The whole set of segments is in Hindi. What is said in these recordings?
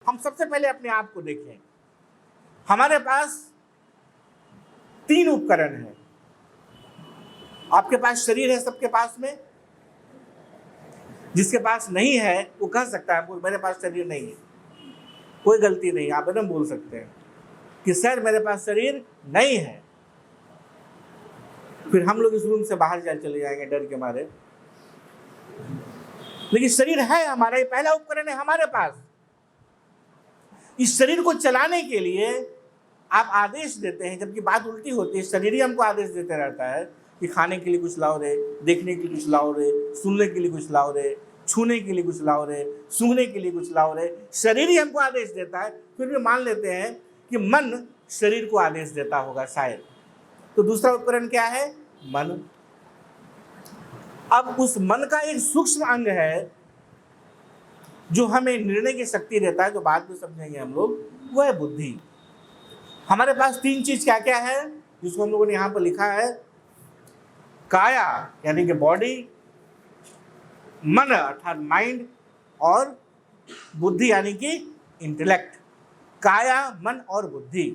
हम सबसे पहले अपने आप को देखें। हमारे पास 3 उपकरण हैं। आपके पास शरीर है सबके पास में। जिसके पास नहीं है वो कह सकता है मेरे पास शरीर नहीं है, कोई गलती नहीं, आप एकदम बोल सकते हैं कि सर मेरे पास शरीर नहीं है। फिर हम लोग इस रूम से बाहर चले जाएंगे डर के मारे। लेकिन शरीर है हमारा, ये पहला उपकरण है हमारे पास। इस शरीर को चलाने के लिए आप आदेश देते हैं, जबकि बात उल्टी होती है। शरीर ही हमको आदेश देते रहता है कि खाने के लिए कुछ लाओ रे, देखने के लिए कुछ लाओ रे, सुनने के लिए कुछ लाओ रे, छूने के लिए कुछ लाओ रे, सूंघने के लिए कुछ लाओ रे। शरीर ही हमको आदेश देता है। फिर भी मान लेते हैं कि मन शरीर को आदेश देता होगा शायद। तो दूसरा उपकरण क्या है? मन। अब उस मन का एक सूक्ष्म अंग है जो हमें निर्णय की शक्ति देता है, जो बाद में समझेंगे हम लोग, वो है बुद्धि। हमारे पास 3 चीज क्या क्या है जिसको हम लोगों ने यहां पर लिखा है? काया यानी कि बॉडी, मन अर्थात माइंड, और बुद्धि यानी कि इंटेलेक्ट। काया, मन और बुद्धि,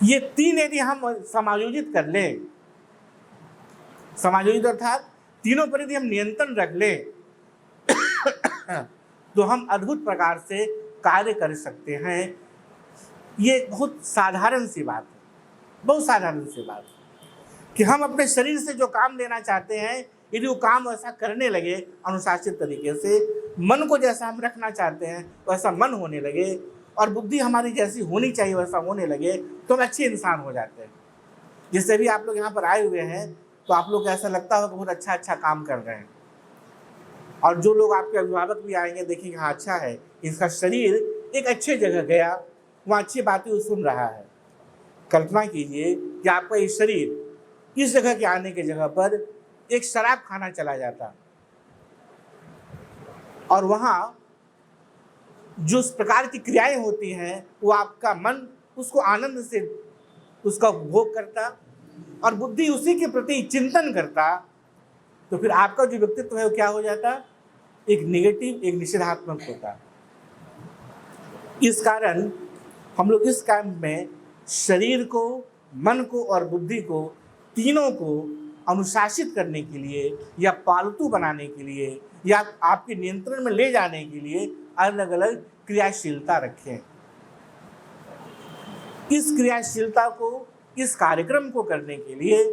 ये 3 यदि हम समायोजित कर लें, समायोजित अर्थात तीनों पर यदि हम नियंत्रण रख लें तो हम अद्भुत प्रकार से कार्य कर सकते हैं। ये बहुत साधारण सी बात है, बहुत साधारण सी बात है कि हम अपने शरीर से जो काम लेना चाहते हैं यदि वो काम वैसा करने लगे अनुशासित तरीके से, मन को जैसा हम रखना चाहते हैं वैसा मन होने लगे, और बुद्धि हमारी जैसी होनी चाहिए वैसा होने लगे, तो हम अच्छे इंसान हो जाते हैं। जिससे भी आप लोग यहाँ पर आए हुए हैं तो आप लोग को ऐसा लगता होगा बहुत अच्छा अच्छा काम कर रहे हैं। और जो लोग आपके अभिभावक भी आएंगे देखेंगे हाँ अच्छा है, इसका शरीर एक अच्छी जगह गया, वहाँ अच्छी बातें वो सुन रहा है। कल्पना कीजिए कि आपका ये शरीर इस जगह के आने की जगह पर एक शराब खाना चला जाता, और वहाँ जो इस प्रकार की क्रियाएं होती हैं वो आपका मन उसको आनंद से उसका उपभोग करता और बुद्धि उसी के प्रति चिंतन करता, तो फिर आपका जो व्यक्तित्व है वो क्या हो जाता? एक निगेटिव, एक निषेधात्मक होता। इस कारण हम लोग इस काम में शरीर को, मन को और बुद्धि को, तीनों को अनुशासित करने के लिए या पालतू बनाने के लिए या आपके नियंत्रण में ले जाने के लिए अलग अलग क्रियाशीलता रखें। इस क्रियाशीलता को, इस कार्यक्रम को करने के लिए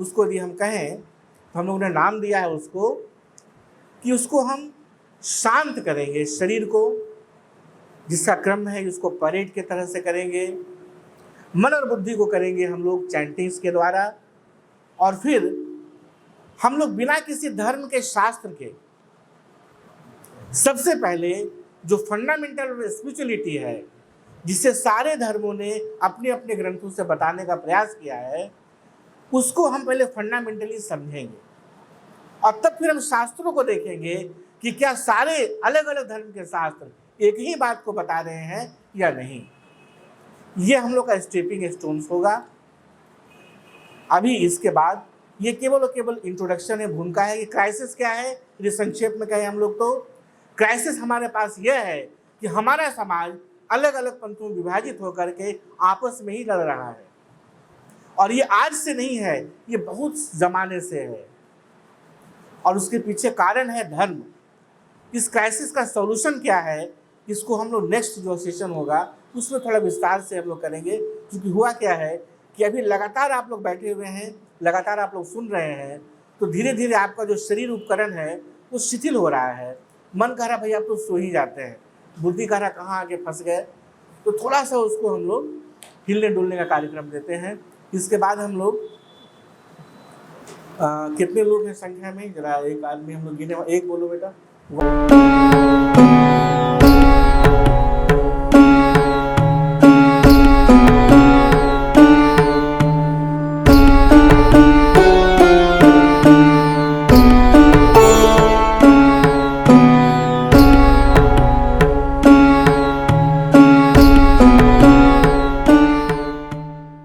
उसको यदि हम कहें तो हम लोगों ने नाम दिया है उसको कि उसको हम शांत करेंगे शरीर को, जिसका क्रम है उसको परेड के तरह से करेंगे। मन और बुद्धि को करेंगे हम लोग चैंटिंग्स के द्वारा, और फिर हम लोग बिना किसी धर्म के शास्त्र के सबसे पहले जो फंडामेंटल स्पिरिचुअलिटी है जिसे सारे धर्मों ने अपने अपने ग्रंथों से बताने का प्रयास किया है, उसको हम पहले फंडामेंटली समझेंगे और तब फिर हम शास्त्रों को देखेंगे कि क्या सारे अलग अलग धर्म के शास्त्र एक ही बात को बता रहे हैं या नहीं। ये हम लोग का स्टेपिंग स्टोन्स होगा। अभी इसके बाद ये केवल और केवल इंट्रोडक्शन है, भूमिका है कि क्राइसिस क्या है, ये संक्षेप में कहें हम लोग तो क्राइसिस हमारे पास यह है कि हमारा समाज अलग अलग पंथों में विभाजित होकर के आपस में ही लड़ रहा है, और ये आज से नहीं है, ये बहुत जमाने से है, और उसके पीछे कारण है धर्म। इस क्राइसिस का सॉल्यूशन क्या है, इसको हम लोग नेक्स्ट जो सेशन होगा उसमें थोड़ा विस्तार से हम लोग करेंगे। क्योंकि हुआ क्या है कि अभी लगातार आप लोग बैठे हुए हैं, लगातार आप लोग सुन रहे हैं, तो धीरे धीरे आपका जो शरीर उपकरण है वो शिथिल हो रहा है। मन कह रहा भैया आप तो सो ही जाते हैं, बुद्धि कह रहा कहाँ आके फंस गए, तो थोड़ा सा उसको हम लोग हिलने डुलने का कार्यक्रम देते हैं। इसके बाद हम लोग कितने लोग हैं संख्या में, जरा एक आदमी हम लोग गिने, एक बोलो बेटा।